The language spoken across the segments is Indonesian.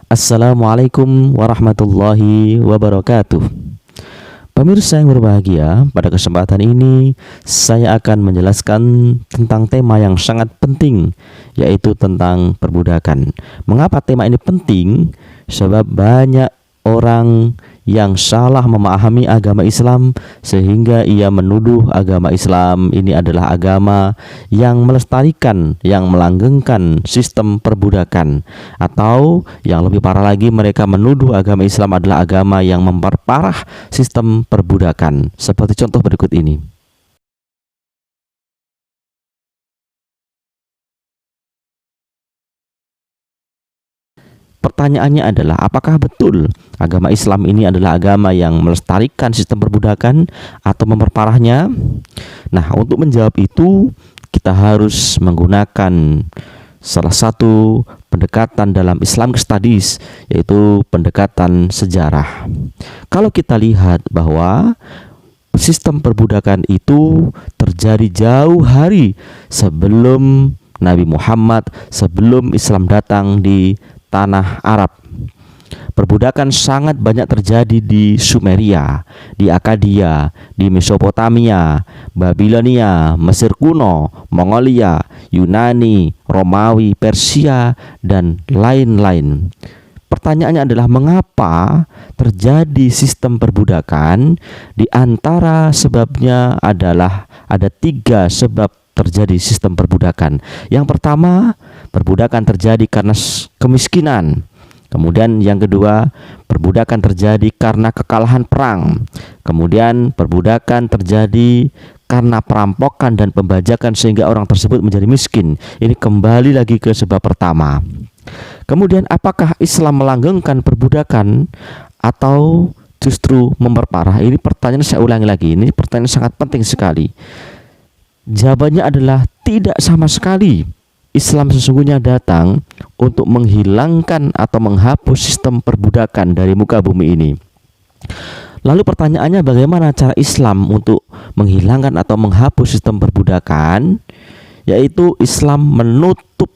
Assalamualaikum warahmatullahi wabarakatuh. Pemirsa yang berbahagia, pada kesempatan ini saya akan menjelaskan tentang tema yang sangat penting, yaitu tentang perbudakan. Mengapa tema ini penting? Sebab banyak orang yang salah memahami agama Islam sehingga ia menuduh agama Islam ini adalah agama yang melestarikan, yang melanggengkan sistem perbudakan, atau yang lebih parah lagi, mereka menuduh agama Islam adalah agama yang memperparah sistem perbudakan. Seperti contoh berikut ini. Pertanyaannya adalah, apakah betul agama Islam ini adalah agama yang melestarikan sistem perbudakan atau memperparahnya? Nah, untuk menjawab itu kita harus menggunakan salah satu pendekatan dalam Islamic Studies, yaitu pendekatan sejarah. Kalau kita lihat bahwa sistem perbudakan itu terjadi jauh hari sebelum Nabi Muhammad, sebelum Islam datang di tanah Arab. Perbudakan sangat banyak terjadi di Sumeria, di Akadia, di Mesopotamia, Babilonia, Mesir kuno, Mongolia, Yunani, Romawi, Persia, dan lain-lain. Pertanyaannya adalah, mengapa terjadi sistem perbudakan? Di antara sebabnya adalah ada 3 sebab terjadi sistem perbudakan. Yang pertama, perbudakan terjadi karena kemiskinan. Kemudian yang kedua, perbudakan terjadi karena kekalahan perang. Kemudian perbudakan terjadi karena perampokan dan pembajakan sehingga orang tersebut menjadi miskin. Ini kembali lagi ke sebab pertama. Kemudian, apakah Islam melanggengkan perbudakan atau justru memperparah? Ini pertanyaan, saya ulangi lagi. Ini pertanyaan sangat penting sekali. Jawabannya adalah tidak sama sekali. Islam sesungguhnya datang untuk menghilangkan atau menghapus sistem perbudakan dari muka bumi ini. Lalu pertanyaannya, bagaimana cara Islam untuk menghilangkan atau menghapus sistem perbudakan? Yaitu Islam menutup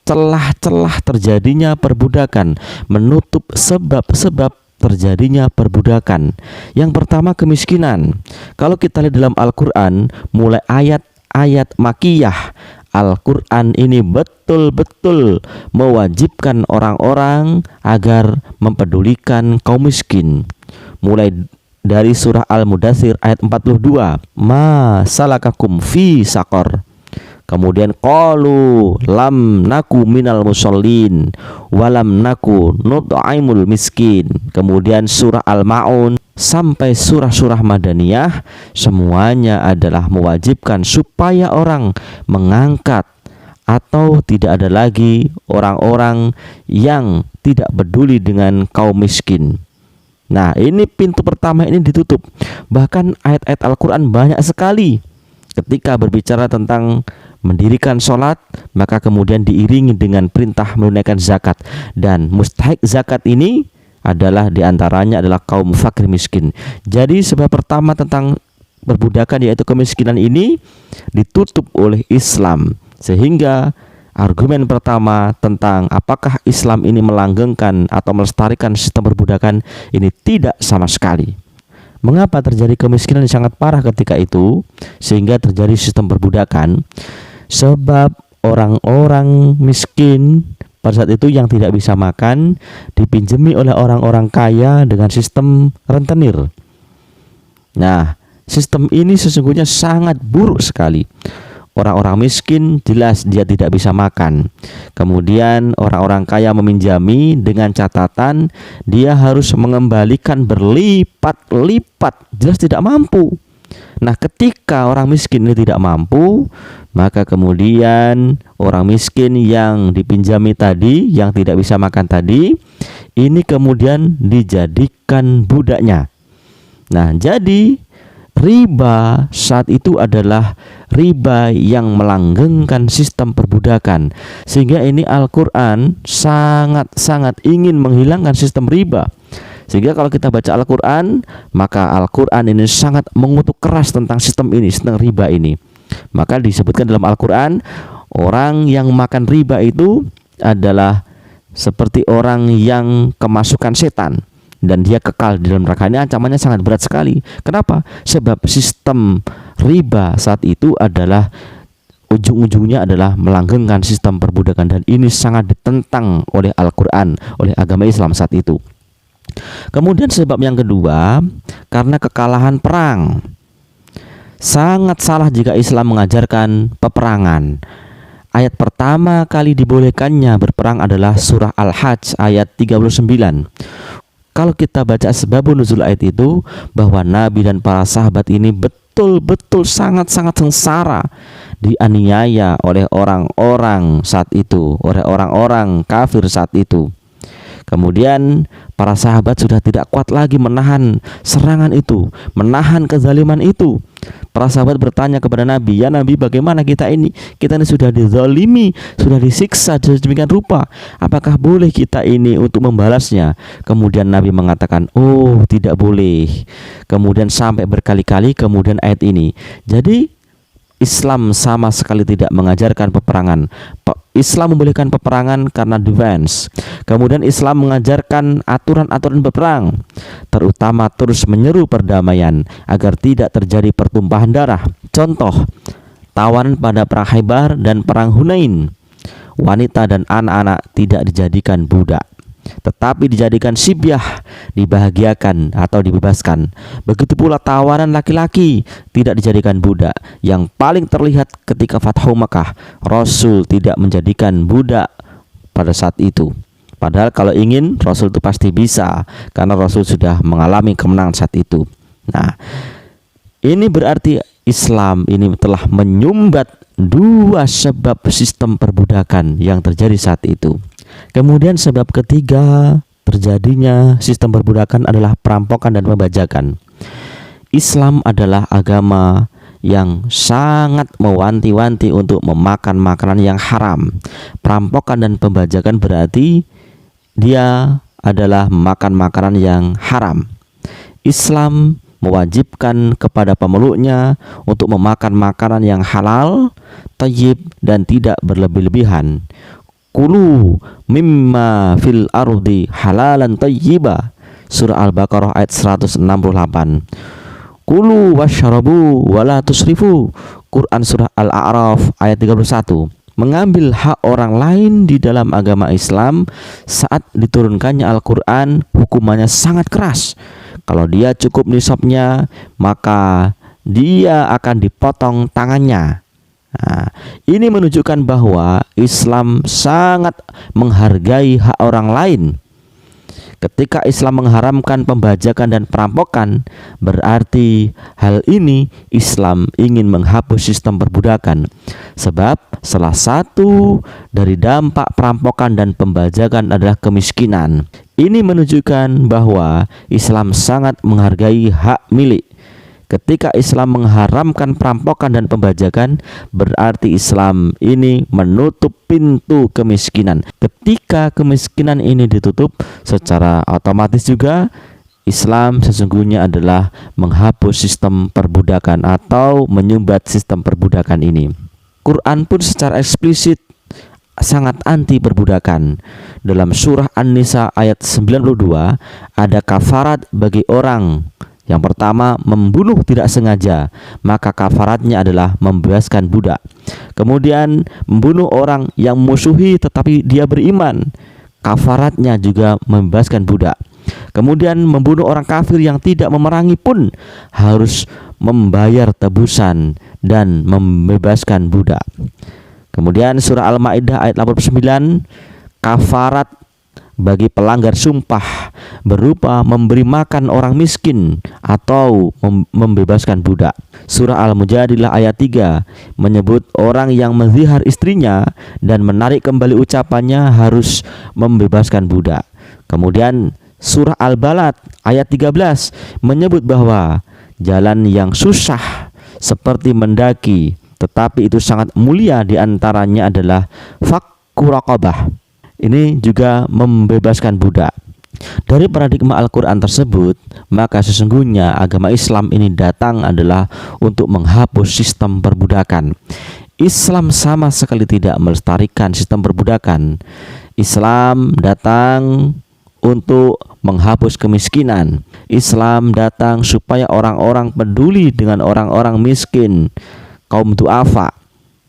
celah-celah terjadinya perbudakan, menutup sebab-sebab terjadinya perbudakan. Yang pertama, kemiskinan. Kalau kita lihat dalam Al-Quran, mulai ayat-ayat makiyah, Al-Quran ini betul-betul mewajibkan orang-orang agar mempedulikan kaum miskin. Mulai dari surah Al-Mudathir ayat 42, ma salakakum fi saqar. Kemudian qalu lam naku minal musallin walam naku nut'imul miskin. Kemudian surah Al-Maun sampai surah-surah Madaniyah, semuanya adalah mewajibkan supaya orang mengangkat atau tidak ada lagi orang-orang yang tidak peduli dengan kaum miskin. Nah, ini pintu pertama ini ditutup. Bahkan ayat-ayat Al-Quran banyak sekali ketika berbicara tentang mendirikan sholat, maka kemudian diiringi dengan perintah menunaikan zakat. Dan mustahik zakat ini adalah diantaranya adalah kaum fakir miskin. Jadi sebab pertama tentang perbudakan, yaitu kemiskinan, ini ditutup oleh Islam. Sehingga argumen pertama tentang apakah Islam ini melanggengkan atau melestarikan sistem perbudakan ini tidak sama sekali. Mengapa terjadi kemiskinan yang sangat parah ketika itu sehingga terjadi sistem perbudakan? Sebab orang-orang miskin pada saat itu yang tidak bisa makan dipinjami oleh orang-orang kaya dengan sistem rentenir. Nah, sistem ini sesungguhnya sangat buruk sekali. Orang-orang miskin jelas dia tidak bisa makan. Kemudian orang-orang kaya meminjami dengan catatan dia harus mengembalikan berlipat-lipat, jelas tidak mampu. Nah, ketika orang miskin ini tidak mampu, maka kemudian orang miskin yang dipinjami tadi, yang tidak bisa makan tadi, ini kemudian dijadikan budaknya. Nah, jadi riba saat itu adalah riba yang melanggengkan sistem perbudakan. Sehingga ini Al-Quran sangat-sangat ingin menghilangkan sistem riba. Sehingga kalau kita baca Al-Quran, maka Al-Quran ini sangat mengutuk keras tentang sistem ini, tentang riba ini. Maka disebutkan dalam Al-Quran, orang yang makan riba itu adalah seperti orang yang kemasukan setan dan dia kekal di dalam neraka. Ini ancamannya sangat berat sekali. Kenapa? Sebab sistem riba saat itu adalah ujung-ujungnya adalah melanggengkan sistem perbudakan, dan ini sangat ditentang oleh Al-Quran, oleh agama Islam saat itu. Kemudian sebab yang kedua, karena kekalahan perang. Sangat salah jika Islam mengajarkan peperangan. Ayat pertama kali dibolehkannya berperang adalah surah Al-Hajj ayat 39. Kalau kita baca sebabun nuzul ayat itu, bahwa Nabi dan para sahabat ini betul-betul sangat-sangat sengsara, dianiaya oleh orang-orang saat itu, oleh orang-orang kafir saat itu. Kemudian para sahabat sudah tidak kuat lagi menahan serangan itu, menahan kezaliman itu. Para sahabat bertanya kepada Nabi, "Ya Nabi, bagaimana kita ini? Kita ini sudah dizalimi, sudah disiksa sedemikian rupa. Apakah boleh kita ini untuk membalasnya?" Kemudian Nabi mengatakan, "Oh, tidak boleh." Kemudian sampai berkali-kali kemudian ayat ini. Jadi Islam sama sekali tidak mengajarkan peperangan. Islam membolehkan peperangan karena defense. Kemudian Islam mengajarkan aturan-aturan berperang, terutama terus menyeru perdamaian agar tidak terjadi pertumpahan darah. Contoh, tawanan pada perang Khaybar dan perang Hunain. Wanita dan anak-anak tidak dijadikan budak, tetapi dijadikan sibyah, dibahagiakan atau dibebaskan. Begitu pula tawanan laki-laki tidak dijadikan budak. Yang paling terlihat ketika Fathu Makkah, Rasul tidak menjadikan budak pada saat itu. Padahal kalau ingin, Rasul itu pasti bisa, karena Rasul sudah mengalami kemenangan saat itu. Nah, ini berarti Islam ini telah menyumbat dua sebab sistem perbudakan yang terjadi saat itu. Kemudian sebab ketiga terjadinya sistem perbudakan adalah perampokan dan pembajakan. Islam adalah agama yang sangat mewanti-wanti untuk memakan makanan yang haram. Perampokan dan pembajakan berarti dia adalah memakan makanan yang haram. Islam mewajibkan kepada pemeluknya untuk memakan makanan yang halal, thayyib, dan tidak berlebih-lebihan. Kulu mimma fil ardi halalan thayyiba. Surah Al-Baqarah ayat 168. Kulu wasyarabu wala tusrifu. Quran surah Al-A'raf ayat 31. Mengambil hak orang lain di dalam agama Islam saat diturunkannya Al-Quran hukumannya sangat keras. Kalau dia cukup nisabnya, maka dia akan dipotong tangannya. Nah, ini menunjukkan bahwa Islam sangat menghargai hak orang lain. Ketika Islam mengharamkan pembajakan dan perampokan, berarti hal ini Islam ingin menghapus sistem perbudakan. Sebab salah satu dari dampak perampokan dan pembajakan adalah kemiskinan. Ini menunjukkan bahwa Islam sangat menghargai hak milik. Ketika Islam mengharamkan perampokan dan pembajakan, berarti Islam ini menutup pintu kemiskinan. Ketika kemiskinan ini ditutup, secara otomatis juga Islam sesungguhnya adalah menghapus sistem perbudakan atau menyumbat sistem perbudakan ini. Quran pun secara eksplisit sangat anti perbudakan. Dalam surah An-Nisa ayat 92 ada kafarat bagi orang. Yang pertama, membunuh tidak sengaja, maka kafaratnya adalah membebaskan budak. Kemudian membunuh orang yang musuhi tetapi dia beriman, kafaratnya juga membebaskan budak. Kemudian membunuh orang kafir yang tidak memerangi pun harus membayar tebusan dan membebaskan budak. Kemudian surah Al-Maidah ayat 89, kafarat bagi pelanggar sumpah berupa memberi makan orang miskin atau membebaskan budak. Surah Al-Mujadilah ayat 3 menyebut orang yang menzihar istrinya dan menarik kembali ucapannya harus membebaskan budak. Kemudian surah Al-Balad ayat 13 menyebut bahwa jalan yang susah seperti mendaki, tetapi itu sangat mulia, diantaranya adalah fakku raqabah. Ini juga membebaskan budak. Dari paradigma Al-Quran tersebut, maka sesungguhnya agama Islam ini datang adalah untuk menghapus sistem perbudakan. Islam sama sekali tidak melestarikan sistem perbudakan. Islam datang untuk menghapus kemiskinan. Islam datang supaya orang-orang peduli dengan orang-orang miskin, kaum duafa.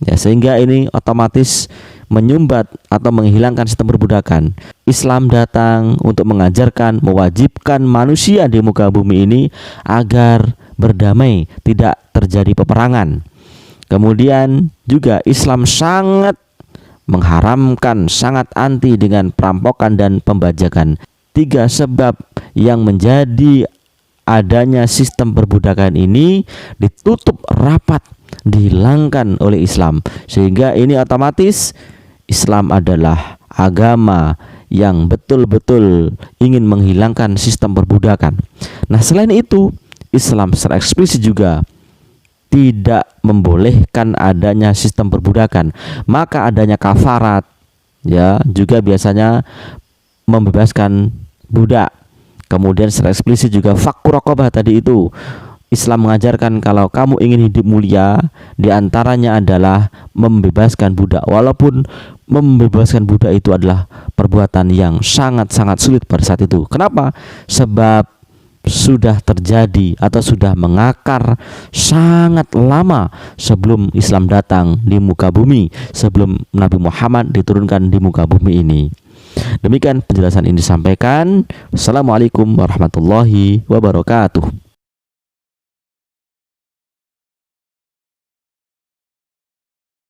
Ya, sehingga ini otomatis menyumbat atau menghilangkan sistem perbudakan. Islam datang untuk mengajarkan, mewajibkan manusia di muka bumi ini agar berdamai, tidak terjadi peperangan. Kemudian juga Islam sangat mengharamkan, sangat anti dengan perampokan dan pembajakan. 3 sebab yang menjadi adanya sistem perbudakan ini ditutup rapat, dihilangkan oleh Islam, sehingga ini otomatis Islam adalah agama yang betul-betul ingin menghilangkan sistem perbudakan. Nah, selain itu Islam secara eksplisit juga tidak membolehkan adanya sistem perbudakan. Maka adanya kafarat ya juga biasanya membebaskan budak. Kemudian secara eksplisit juga fakku raqabah tadi itu. Islam mengajarkan kalau kamu ingin hidup mulia, diantaranya adalah membebaskan budak. Walaupun membebaskan budak itu adalah perbuatan yang sangat-sangat sulit pada saat itu. Kenapa? Sebab sudah terjadi atau sudah mengakar sangat lama sebelum Islam datang di muka bumi, sebelum Nabi Muhammad diturunkan di muka bumi ini. Demikian penjelasan ini disampaikan. Assalamualaikum warahmatullahi wabarakatuh.